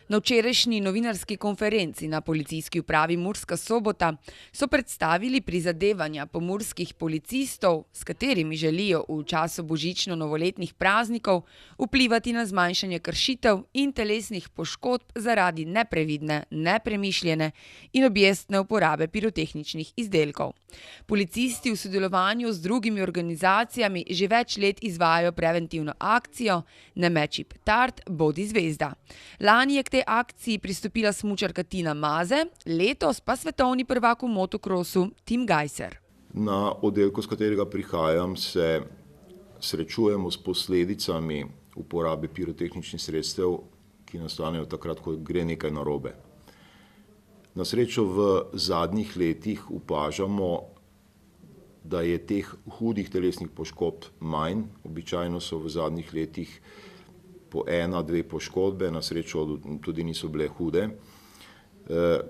Na včerajšnji novinarski konferenci na Policijski upravi Murska Sobota so predstavili prizadevanja pomurskih policistov, s katerimi želijo v času božično-novoletnih praznikov vplivati na zmanjšanje kršitev in telesnih poškodb zaradi neprevidne, nepremišljene in objestne uporabe pirotehničnih izdelkov. Policisti v sodelovanju z drugimi organizacijami že več let izvajajo preventivno akcijo Ne meči petard, bodi zvezda. Lani je k tej akciji pristopila smučarka Tina Maze, letos pa svetovni prvak v motokrosu Tim Gajser. Na oddelku, s katerega prihajam, se srečujemo s posledicami uporabe pirotehničnih sredstev, ki nastanejo takrat, ko gre nekaj narobe. Na srečo v zadnjih letih opažamo, da je teh hudih telesnih poškodb manj. Običajno so v zadnjih letih po 1-2 poškodbe, na srečo tudi niso bile hude.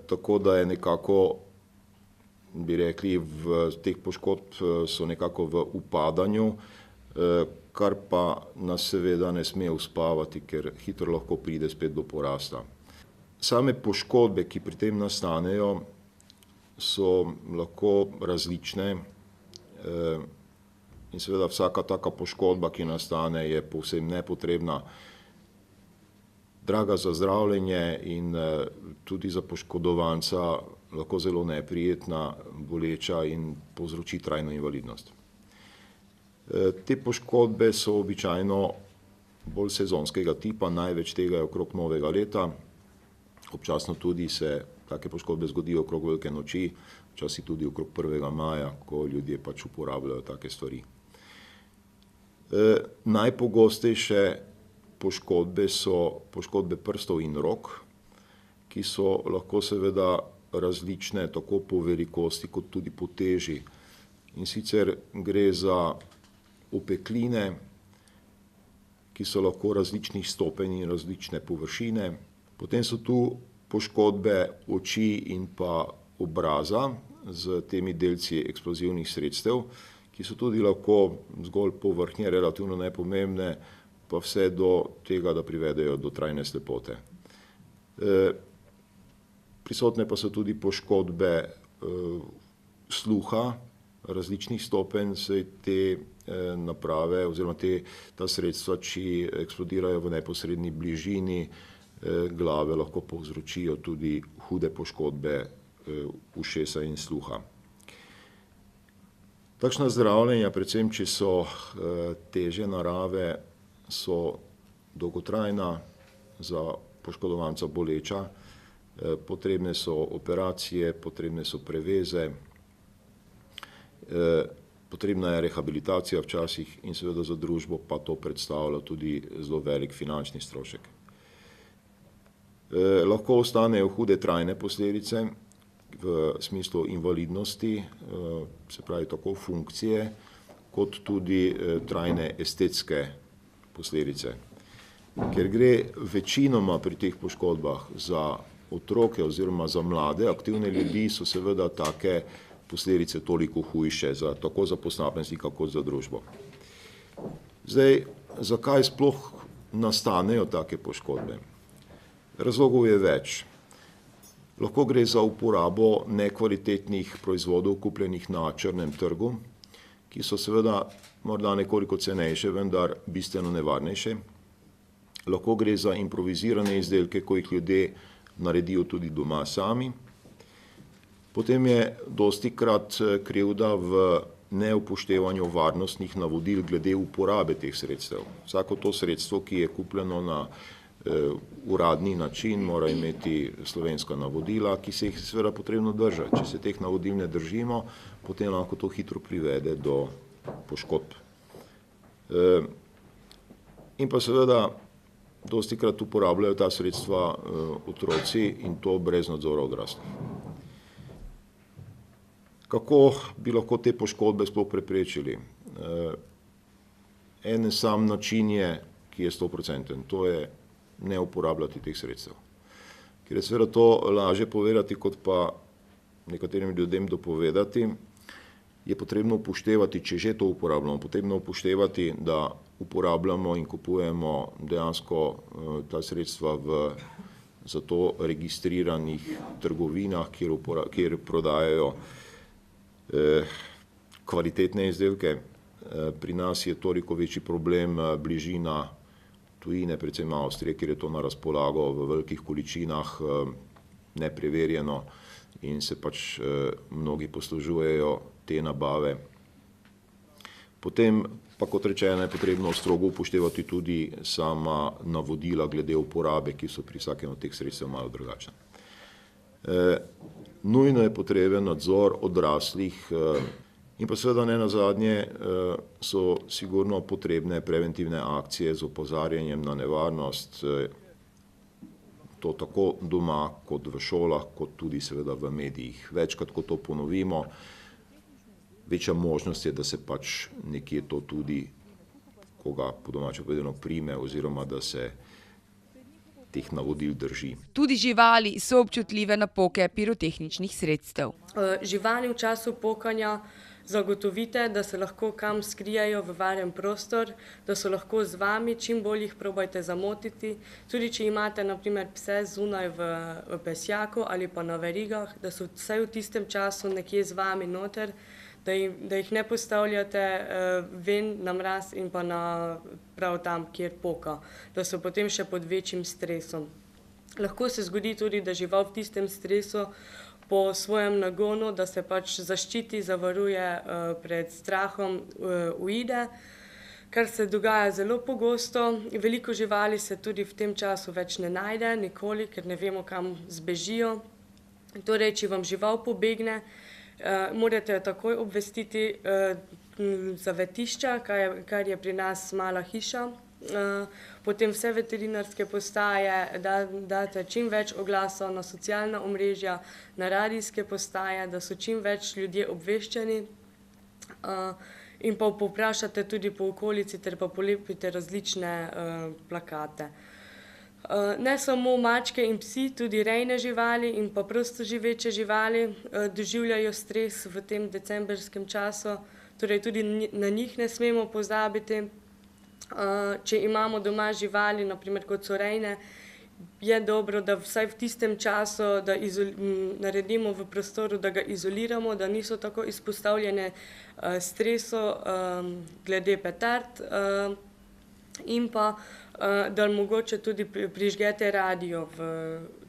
Tako da je nekako, bi rekli, teh poškodb so nekako v upadanju, kar pa nas seveda ne sme uspavati, ker hitro lahko pride spet do porasta. Same poškodbe, ki pri tem nastanejo, so lahko različne in seveda vsaka taka poškodba, ki nastane, je povsem nepotrebna, draga za zdravljenje in tudi za poškodovanca lahko zelo neprijetna, boleča in povzroči trajno invalidnost. Te poškodbe so običajno bolj sezonskega tipa, največ tega je okrog novega leta, občasno tudi se take poškodbe zgodijo okrog velike noči, včasih tudi okrog 1. maja, ko ljudje pač uporabljajo take stvari. Najpogostejše poškodbe so poškodbe prstov in rok, ki so lahko seveda različne tako po velikosti kot tudi po teži. In sicer gre za opekline, ki so lahko različnih stopenj in različne površine. Potem so tu poškodbe oči in pa obraza z temi delci eksplozivnih sredstev, ki so tudi lahko zgolj povrhnje, relativno nepomembne, pa vse do tega, da privedejo do trajne slepote. Prisotne pa so tudi poškodbe sluha različnih stopenj, saj te naprave oziroma ta sredstva, če eksplodirajo v neposredni bližini glave, lahko povzročijo tudi hude poškodbe ušesa in sluha. Takšna zdravljenja, predvsem če so težje narave, so dolgotrajna, za poškodovanca boleča, potrebne so operacije, potrebne so preveze, potrebna je rehabilitacija včasih in seveda za družbo pa to predstavlja tudi zelo velik finančni strošek. Lahko ostanejo hude trajne posledice v smislu invalidnosti, se pravi tako funkcije, kot tudi trajne estetske posledice. Ker gre večinoma pri teh poškodbah za otroke oziroma za mlade, aktivne ljudi, so seveda take posledice toliko hujše, tako za posameznika kot za družbo. Zdaj, zakaj sploh nastanejo take poškodbe? Razlogov je več. Lahko gre za uporabo nekvalitetnih proizvodov, kupljenih na črnem trgu, ki so seveda morda nekoliko cenejše, vendar bistveno nevarnejše. Lahko gre za improvizirane izdelke, ko jih ljudje naredijo tudi doma sami. Potem je dostikrat krivda v neupoštevanju varnostnih navodil glede uporabe teh sredstev. Vsako to sredstvo, ki je kupljeno na uradni način, mora imeti slovenska navodila, ki se jih seveda potrebno držati. Če se teh navodil ne držimo, potem lahko to hitro privede do poškodb. In pa seveda dostikrat uporabljajo ta sredstva otroci in to brez nadzora odraslih. Kako bi lahko te poškodbe sploh preprečili? En sam način je, ki je 100%, to je ne uporabljati teh sredstev. Ker je seveda to lažje povedati, kot pa nekaterim ljudem dopovedati, je potrebno upoštevati, če že to uporabljamo, potrebno upoštevati, da uporabljamo in kupujemo dejansko ta sredstva v za to registriranih trgovinah, kjer prodajajo kvalitetne izdelke. Pri nas je toliko večji problem bližina tujine, predvsem Avstrije, kjer je to na razpolago v velikih količinah, nepreverjeno in se pač mnogi poslužujejo te nabave. Potem pa, kot rečeno, je potrebno strogo upoštevati tudi sama navodila glede uporabe, ki so pri vsakem od teh sredstev malo drugačne. Nujno je potreben nadzor odraslih in pa seveda ne nazadnje so sigurno potrebne preventivne akcije z opozarjanjem na nevarnost, to tako doma kot v šolah, kot tudi seveda v medijih. Večkrat, ko to ponovimo, večja možnost je, da se pač nekje to tudi, koga po domače povedano, prime oziroma da se teh navodil drži. Tudi živali so občutljive na poke pirotehničnih sredstev. Živali v času pokanja zagotovite, da se lahko kam skrijejo v varen prostor, da so lahko z vami, čim bolj jih probajte zamotiti. Tudi če imate na primer pse zunaj v pesjaku ali pa na verigah, da so vsaj v tistem času nekje z vami noter, da jih ne postavljate ven na mraz in pa prav tam, kjer poka, da so potem še pod večjim stresom. Lahko se zgodi tudi, da žival v tistem stresu po svojem nagonu, da se pač zaščiti, zavaruje pred strahom, uide, kar se dogaja zelo pogosto. Veliko živali se tudi v tem času več ne najde, nikoli, ker ne vemo, kam zbežijo. Torej, če vam žival pobegne, morate jo takoj obvestiti zavetišča, kar je pri nas mala hiša. Potem vse veterinarske postaje, date čim več oglasov na socialna omrežja, na radijske postaje, da so čim več ljudje obveščeni in pa povprašate tudi po okolici ter pa polepite različne plakate. Ne samo mačke in psi, tudi rejne živali in pa prostoživeče živali doživljajo stres v tem decembrskem času, torej tudi na njih ne smemo pozabiti. Če imamo doma živali, naprimer kot so rejne, je dobro, da vsaj v tistem času, da naredimo v prostoru, da ga izoliramo, da niso tako izpostavljene stresu glede petard in pa da mogoče tudi prižgete radio v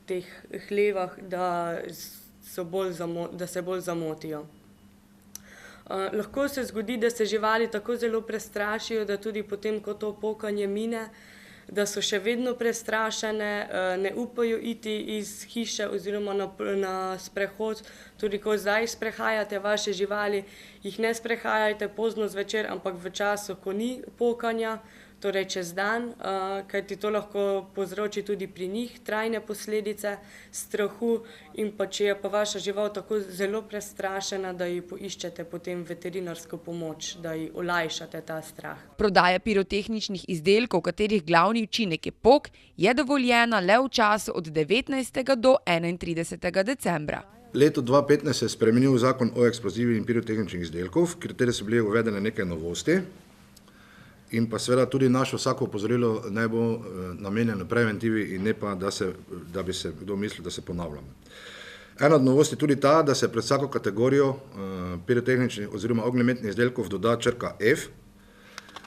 teh hlevah, da se bolj zamotijo. Lahko se zgodi, da se živali tako zelo prestrašijo, da tudi potem, ko to pokanje mine, da so še vedno prestrašene, ne upajo iti iz hiše oziroma na sprehod. Tudi ko zdaj sprehajate vaše živali, jih ne sprehajajte pozno zvečer, ampak v času, ko ni pokanja, torej čez dan, kajti to lahko povzroči tudi pri njih trajne posledice strahu in pa če je pa vaša žival tako zelo prestrašena, da ji poiščete potem veterinarsko pomoč, da ji olajšate ta strah. Prodaja pirotehničnih izdelkov, katerih glavni učinek je pok, je dovoljena le v času od 19. do 31. decembra. Leto 2015 se je spremenil zakon o eksplozivih in pirotehničnih izdelkov, v kateri so bile uvedene neke novosti. In pa seveda tudi naše vsako opozorilo naj bo namenjeno preventivi in ne pa, da bi se kdo mislil, da se ponavljamo. Ena od novosti je tudi ta, da se pred vsako kategorijo pirotehničnih oziroma ognjemetnih izdelkov doda črka F.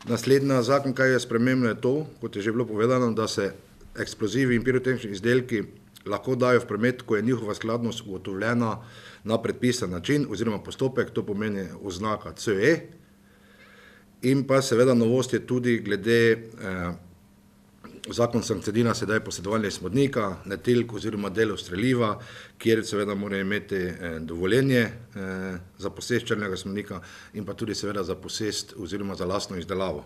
Naslednja zakon, kaj je spremembno, je to, kot je že bilo povedano, da se eksplozivi in pirotehnični izdelki lahko dajo v promet, ko je njihova skladnost ugotovljena na predpisan način oziroma postopek, to pomeni oznaka CE. In pa seveda novost je tudi glede zakon sankcionira sedaj posedovanje smodnika, letelk oziroma delov streliva, kjer seveda mora imeti dovoljenje za posest črnega smodnika in pa tudi seveda za posest oziroma za lastno izdelavo.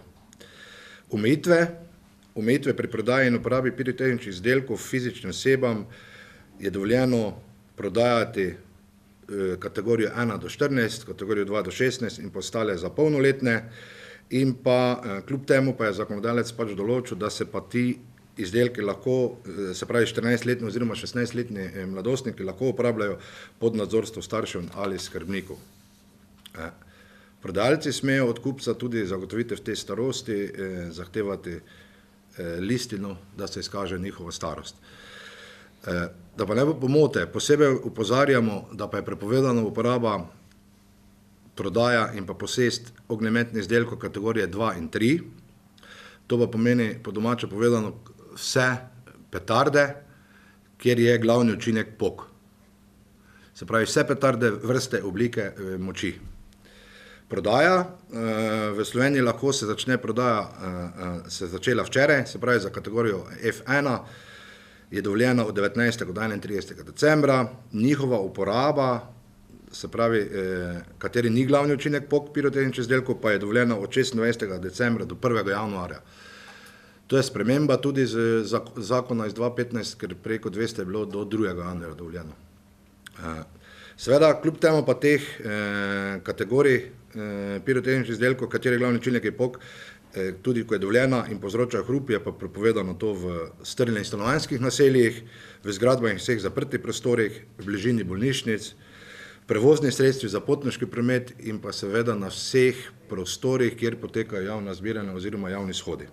Omejitve pri prodaji in uporabi pirotehničnih izdelkov fizičnim osebam je dovoljeno prodajati kategorijo 1 do 14, kategorijo 2 do 16 in postale za polnoletne. In pa kljub temu pa je zakonodajalec pač določil, da se pa ti izdelki lahko, se pravi 14-letni oziroma 16-letni mladostniki lahko uporabljajo pod nadzorstvom staršev ali skrbnikov. Prodajalci smejo od kupca tudi zagotovitev te starosti, zahtevati listino, da se izkaže njihova starost. Da pa ne bo pomote, posebej upozarjamo, da pa je prepovedana uporaba, prodaja in pa posest ognjemetnih izdelkov kategorije 2 in 3. To pa pomeni, po domače povedano, vse petarde, kjer je glavni učinek pok. Se pravi, vse petarde vrste, oblike, moči. Prodaja, v Sloveniji lahko se začne prodaja, se začela včeraj, se pravi za kategorijo F1, je dovoljena od 19. do 31. decembra, njihova uporaba, se pravi, kateri ni glavni učinek pok pirotehničnih izdelkov, pa je dovoljena od 26. decembra do 1. januarja. To je sprememba tudi z zakona iz 2015, ker preko 200 je bilo do 2. januarja dovoljeno. Seveda, kljub temu pa teh kategorij pirotehničnih izdelkov, kateri glavni učinek je pok, tudi ko je dovoljena in povzroča hrup, je pa prepovedano to v strnjenih stanovanjskih naseljih, v zgradbah in vseh zaprtih prostorih, v bližini bolnišnic, prevoznih sredstev za potniški promet in pa seveda na vseh prostorih, kjer potekajo javna zbiranja oziroma javni shodi.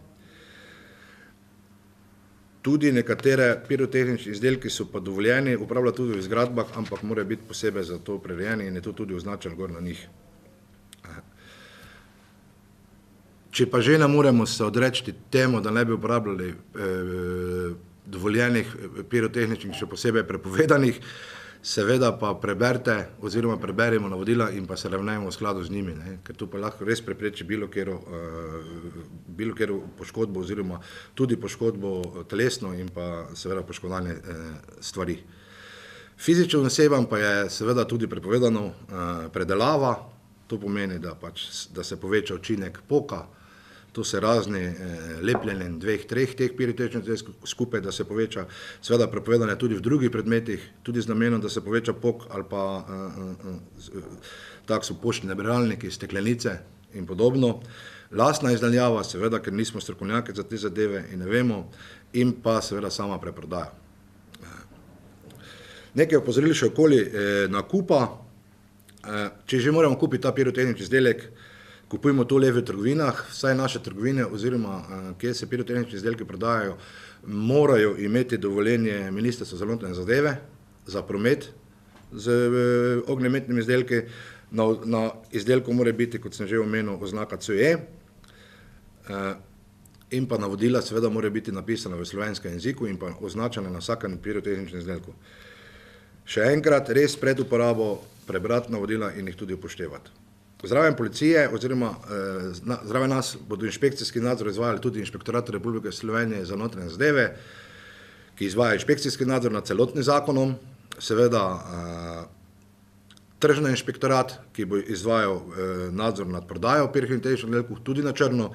Tudi nekatere pirotehnični izdelki so pa dovoljeni uporabljati tudi v zgradbah, ampak morajo biti posebej za to prirejeni in je to tudi označeno gor na njih. Če pa že ne moremo se odreči temu, da ne bi uporabljali dovoljenih pirotehničnih, še posebej prepovedanih, seveda pa preberite oziroma preberimo navodila in pa se ravnajmo v skladu z njimi, ker tu pa lahko res prepreči bilo katero poškodbo oziroma tudi poškodbo telesno in pa seveda poškodovanje stvari. Fizičnim osebam pa je seveda tudi prepovedano predelava, to pomeni, da se poveča učinek poka, to se razni lepljenje 2-3 teh pirotehničnih izdelkov skupaj, da se poveča, seveda prepovedane tudi v drugih predmetih, tudi z namenom, da se poveča pok ali pa tak so poštni nabiralniki, steklenice in podobno. Lastna izdaljava, seveda, ker nismo strokovnjaki za te zadeve in ne vemo, in pa seveda sama preprodaja. Nekaj opozorili še okoli nakupa. Če že moramo kupiti ta pirotehnični izdelek, kupujemo to le v trgovinah, vsaj naše trgovine oziroma kjer se pirotehnični izdelki prodajajo, morajo imeti dovoljenje Ministrstva za notranje zadeve za promet z ognjemetnimi izdelki. Na izdelku mora biti, kot sem že omenil, oznaka CE in pa navodila seveda mora biti napisana v slovenskem jeziku in pa označena na vsakem pirotehničnem izdelku. Še enkrat, res pred uporabo prebrati navodila in jih tudi upoštevati. Zraven policije oziroma zraven nas bodo inšpekcijski nadzor izvajali tudi Inšpektorat Republike Slovenije za notranje zadeve, ki izvaja inšpekcijski nadzor nad celotnim zakonom, seveda Tržni inšpektorat, ki bo izvajal nadzor nad prodajo pirotehničnih izdelkov tudi na črno,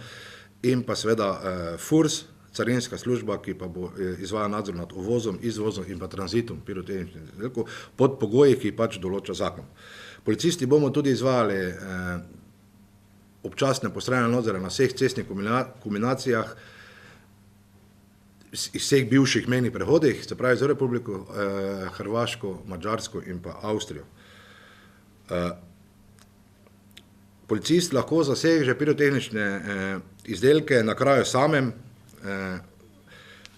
in pa seveda FURS, carinska služba, ki pa bo izvajala nadzor nad uvozom, izvozom in pa tranzitom pirotehničnih izdelkov pod pogoji, ki pač določa zakon. Policisti bomo tudi izvajali občasne postrojene nadzore na vseh cestnih kombinacijah, iz vseh bivših mejnih prehodih, se pravi za Republiko Hrvaško, Madžarsko in pa Avstrijo. Policist lahko zaseže pirotehnične izdelke na kraju samem,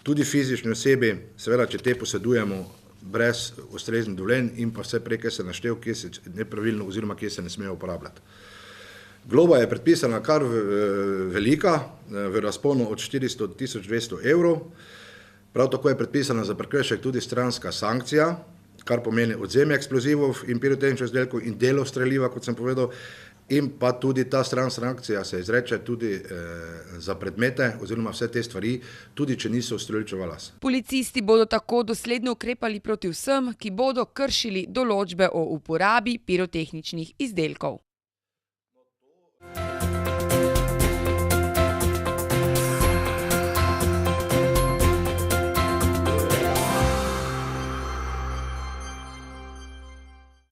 tudi fizični osebi, seveda, če te posedujemo brez ustreznih dovoljenj in pa vse prej, kje se naštel, kje se nepravilno oziroma kje se ne smejo uporabljati. Globa je predpisana kar velika, v razponu od 400 do 1200 evrov. Prav tako je predpisana za prekršek tudi stranska sankcija, kar pomeni odvzem eksplozivov in pirotehničnih izdelkov in delo streliva, kot sem povedal, in pa tudi ta stranska sankcija se izreče tudi za predmete oziroma vse te stvari, tudi če niso streličeva las. Policisti bodo tako dosledno ukrepali proti vsem, ki bodo kršili določbe o uporabi pirotehničnih izdelkov.